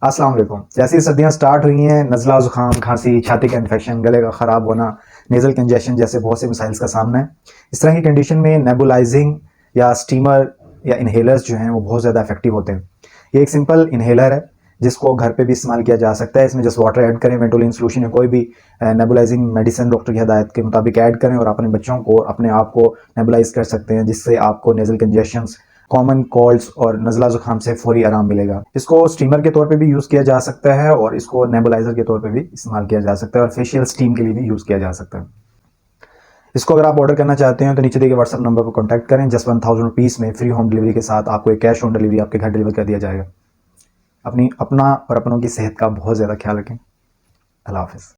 अस्सलाम वालेकुम। जैसे ही सर्दियाँ स्टार्ट हुई हैं, नज़ला, ज़ुकाम, खांसी, छाती का इन्फेक्शन, गले का ख़राब होना, नेज़ल कंजेशन जैसे बहुत से मसाइल्स का सामना है। इस तरह की कंडीशन में नेबुलाइजिंग या स्टीमर या इन्हेलर्स जो हैं वो बहुत ज़्यादा इफेक्टिव होते हैं। ये एक सिंपल इन्हेलर है जिसको घर पे भी इस्तेमाल किया जा सकता है। इसमें जस्ट वाटर ऐड करें, वेंटोलिन सोल्यूशन या कोई भी नेबुलाइजिंग मेडिसिन डॉक्टर की हदायत के मुताबिक ऐड करें और अपने बच्चों को, अपने आप को नेबुलाइज कर सकते हैं, जिससे आपको नेज़ल कंजेशंस, कॉमन कोल्ड्स और नज़ला ज़ुकाम से फौरी आराम मिलेगा। इसको स्टीमर के तौर पे भी यूज़ किया जा सकता है और इसको नेबुलाइज़र के तौर पे भी इस्तेमाल किया जा सकता है और फेशियल स्टीम के लिए भी यूज़ किया जा सकता है। इसको अगर आप ऑर्डर करना चाहते हैं तो नीचे दिए गए व्हाट्सएप नंबर पर कॉन्टैक्ट करें। जस्ट 1000 रुपीज़ में फ्री होम डिलीवरी के साथ आपको एक कैश ऑन डिलीवरी आपके घर डिलीवर कर दिया जाएगा। अपना और अपनों की सेहत का बहुत ज़्यादा ख्याल रखें। अल्लाह हाफ़िज़।